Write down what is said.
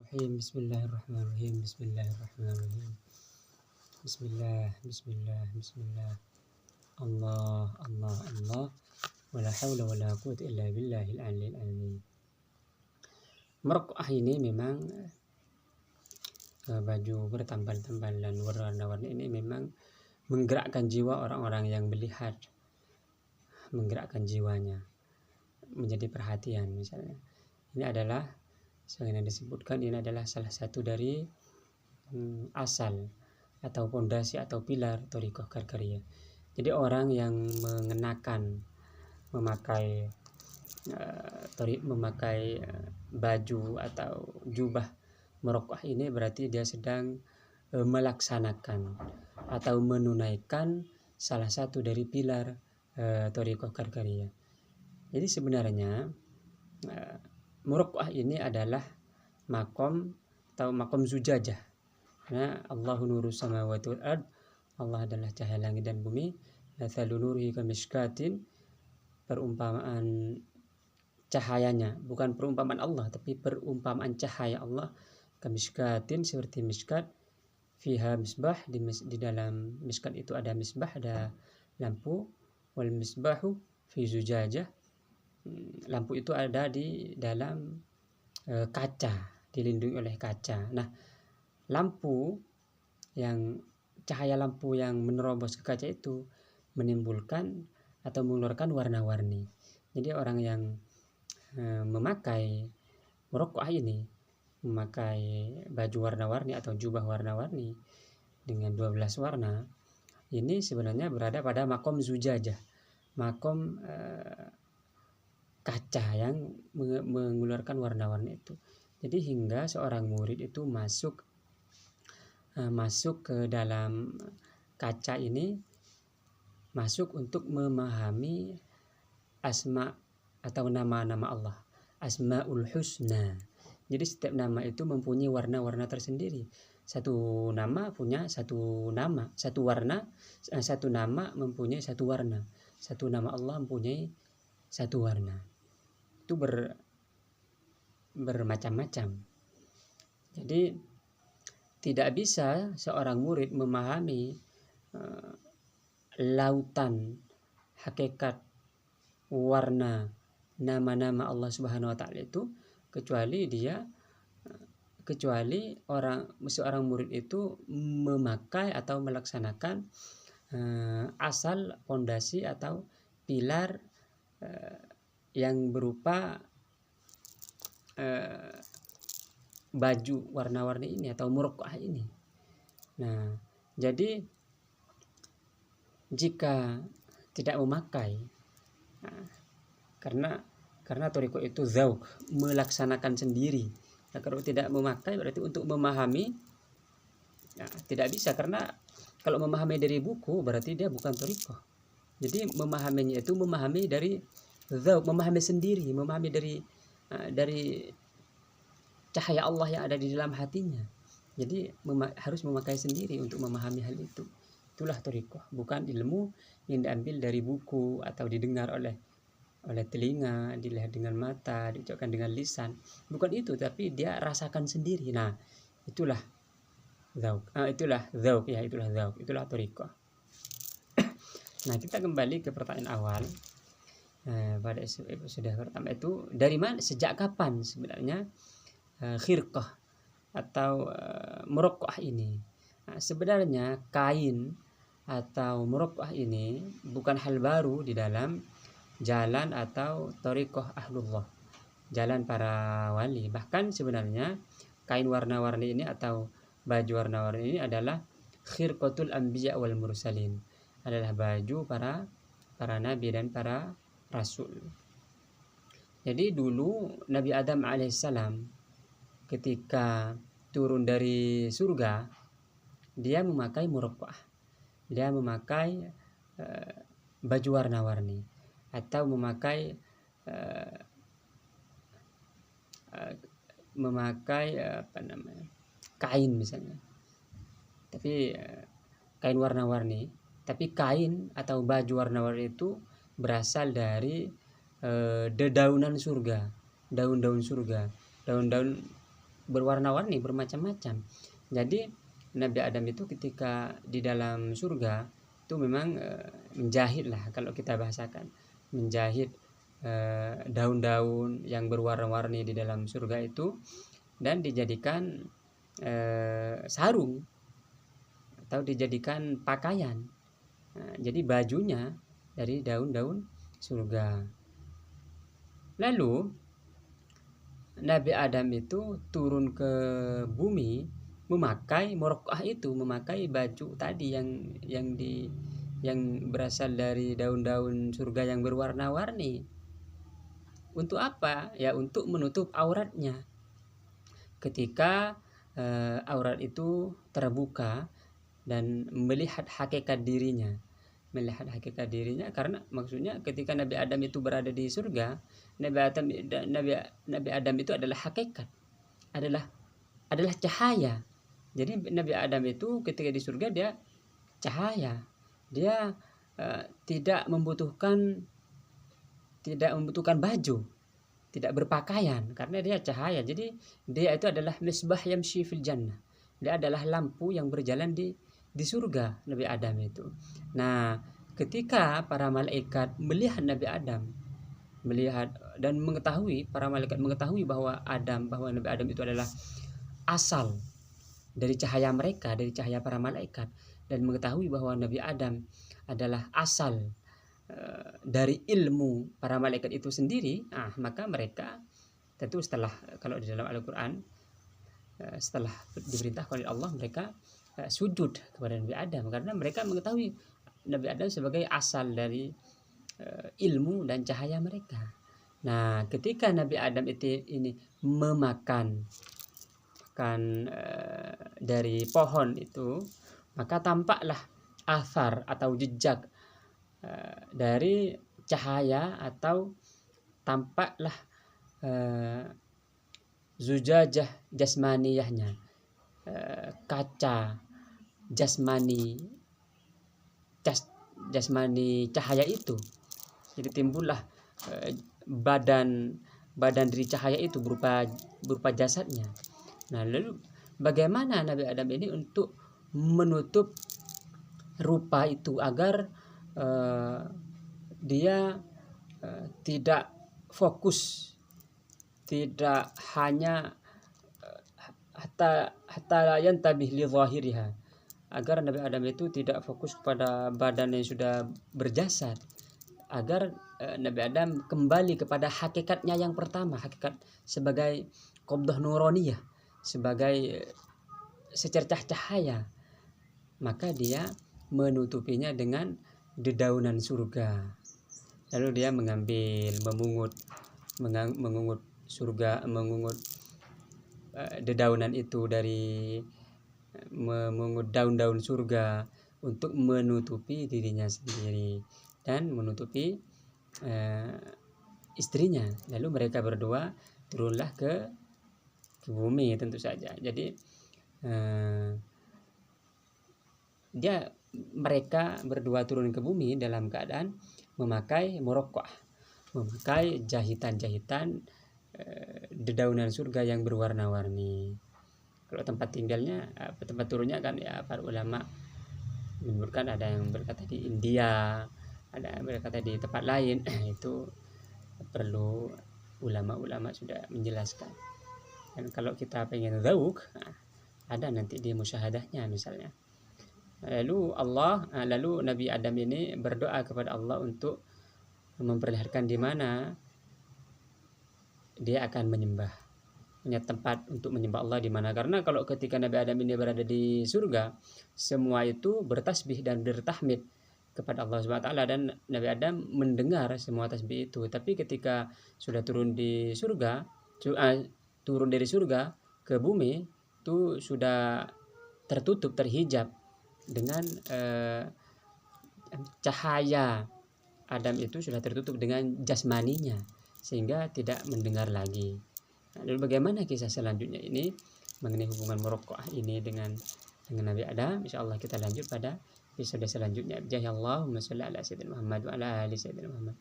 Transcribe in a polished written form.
Bismillahirrahmanirrahim. Bismillahirrahmanirrahim. Bismillahirrahmanirrahim. Bismillah, bismillah, bismillah. Allah, Allah, Allah. Wala haula wala quwwata illa billahil aliyil azim. Merokok ini memang baju bertambal-tambal dan warna-warni ini memang menggerakkan jiwa orang-orang yang melihat, menggerakkan jiwanya menjadi perhatian. Misalnya ini adalah yang disebutkan, ini adalah salah satu dari asal atau pondasi atau pilar thariqah Qarqariyah. Jadi orang yang mengenakan, memakai baju atau jubah merokok ini berarti dia sedang melaksanakan atau menunaikan salah satu dari pilar thariqah Qarqariyah. Jadi sebenarnya merokok ini adalah makom atau makom zujajah. Karena Allahu nuru samawati wal ard, Allah adalah cahaya langit dan bumi. Mathalu nurihi kamishkatin, perumpamaan cahayanya, bukan perumpamaan Allah tapi perumpamaan cahaya Allah. Kamishkatin, seperti miskat, fiha misbah, di dalam miskat itu ada misbah, ada lampu. Wal misbahu fi zujajah, lampu itu ada di dalam kaca, dilindungi oleh kaca. Nah, cahaya lampu yang menerobos ke kaca itu menimbulkan atau mengeluarkan warna-warni. Jadi orang yang memakai merokok ini, memakai baju warna-warni atau jubah warna-warni dengan 12 warna, ini sebenarnya berada pada makom zujajah, makom kaca yang mengeluarkan warna-warni itu. Jadi hingga seorang murid itu masuk ke dalam kaca ini, masuk untuk memahami asma atau nama-nama Allah, Asmaul Husna. Jadi setiap nama itu mempunyai warna-warna tersendiri. Satu nama punya satu nama, satu warna, satu nama mempunyai satu warna. Satu nama Allah mempunyai satu warna. Itu bermacam-macam. Jadi tidak bisa seorang murid memahami lautan hakikat warna nama-nama Allah Subhanahu wa taala itu kecuali seorang murid itu memakai atau melaksanakan asal pondasi atau pilar yang berupa baju warna-warni ini atau murokah ini. Nah, jadi jika tidak memakai, karena thariqah itu zauq, melaksanakan sendiri. Nah, kalau tidak memakai berarti untuk memahami tidak bisa, karena kalau memahami dari buku berarti dia bukan thariqah. Jadi memahaminya itu memahami dari zauq, memahami sendiri, memahami dari cahaya Allah yang ada di dalam hatinya. Jadi harus memakai sendiri untuk memahami hal itu. Itulah thariqah, bukan ilmu yang diambil dari buku atau didengar oleh telinga, dilihat dengan mata, diucapkan dengan lisan. Bukan itu, tapi dia rasakan sendiri. Nah, itulah zauq. Itulah zauq, itulah thariqah. Nah, kita kembali ke pertanyaan awal. Pada episode pertama itu, dari mana, sejak kapan sebenarnya khirqah atau merokok ini? Nah, sebenarnya kain atau merokok ini bukan hal baru di dalam jalan atau thariqah ahlullah, jalan para wali. Bahkan sebenarnya kain warna-warni ini atau baju warna-warni ini adalah khirqatul anbiya wal mursalin, adalah baju para nabi dan para rasul. Jadi dulu Nabi Adam alaihissalam ketika turun dari surga, dia memakai murokah, dia memakai baju warna-warni atau memakai kain misalnya, tapi kain warna-warni. Tapi kain atau baju warna-warni itu berasal dari dedaunan surga, daun-daun surga, daun-daun berwarna-warni, bermacam-macam. Jadi Nabi Adam itu ketika di dalam surga itu memang menjahit lah, kalau kita bahasakan, menjahit daun-daun yang berwarna-warni di dalam surga itu, dan dijadikan sarung atau dijadikan pakaian. Nah, jadi bajunya dari daun-daun surga. Lalu Nabi Adam itu turun ke bumi memakai murokah itu, memakai baju tadi yang berasal dari daun-daun surga yang berwarna-warni. Untuk apa? Ya untuk menutup auratnya. Ketika aurat itu terbuka dan melihat hakikat dirinya, karena maksudnya ketika Nabi Adam itu berada di surga, Nabi Adam itu adalah hakikat, adalah cahaya. Jadi Nabi Adam itu ketika di surga dia cahaya, dia tidak membutuhkan baju, tidak berpakaian, karena dia cahaya. Jadi dia itu adalah misbah yamshi fil jannah, dia adalah lampu yang berjalan di surga, Nabi Adam itu. Nah, ketika para malaikat melihat Nabi Adam, melihat dan mengetahui, para malaikat mengetahui bahwa Nabi Adam itu adalah asal dari cahaya mereka, dari cahaya para malaikat, dan mengetahui bahwa Nabi Adam adalah asal dari ilmu para malaikat itu sendiri. Maka mereka tentu setelah, kalau di dalam Al-Quran, setelah diperintahkan oleh Allah, mereka sujud kepada Nabi Adam, karena mereka mengetahui Nabi Adam sebagai asal dari ilmu dan cahaya mereka. Nah, ketika Nabi Adam ini memakan dari pohon itu, maka tampaklah asar atau jejak dari cahaya, atau tampaklah zujajah jasmaniyahnya, kaca jasmani cahaya itu. Jadi timbullah badan dari cahaya itu berupa jasadnya. Nah, lalu bagaimana Nabi Adam ini untuk menutup rupa itu agar dia tidak fokus, tidak hanya hatta yantabih li zahiriha, agar Nabi Adam itu tidak fokus kepada badan yang sudah berjasad, agar Nabi Adam kembali kepada hakikatnya yang pertama, hakikat sebagai qabdah nuraniyah, sebagai secercah cahaya. Maka dia menutupinya dengan dedaunan surga. Lalu dia memungut dedaunan itu, dari memungut daun-daun surga untuk menutupi dirinya sendiri dan menutupi istrinya. Lalu mereka berdua turunlah ke bumi, tentu saja. Jadi mereka berdua turun ke bumi dalam keadaan memakai murokah, memakai jahitan-jahitan dedaunan surga yang berwarna-warni. Kalau tempat tinggalnya, tempat turunnya kan, ya para ulama menyebutkan, ada yang berkata di India, ada yang berkata di tempat lain. Itu perlu ulama-ulama sudah menjelaskan. Dan kalau kita pengen zauk, ada nanti di musyahadahnya misalnya. Lalu Nabi Adam ini berdoa kepada Allah untuk memperlihatkan di mana dia akan menyembah, punya tempat untuk menyembah Allah di mana. Karena kalau ketika Nabi Adam ini berada di surga, semua itu bertasbih dan bertahmid kepada Allah SWT, dan Nabi Adam mendengar semua tasbih itu. Tapi ketika sudah turun dari surga ke bumi, itu sudah tertutup, terhijab dengan cahaya. Adam itu sudah tertutup dengan jasmaninya, sehingga tidak mendengar lagi. Lalu bagaimana kisah selanjutnya ini mengenai hubungan murokah ini dengan Nabi Adam? Insyaallah kita lanjut pada episode selanjutnya. Allahumma shalli ala sayyidina Muhammad wa ala ali sayyidina Muhammad.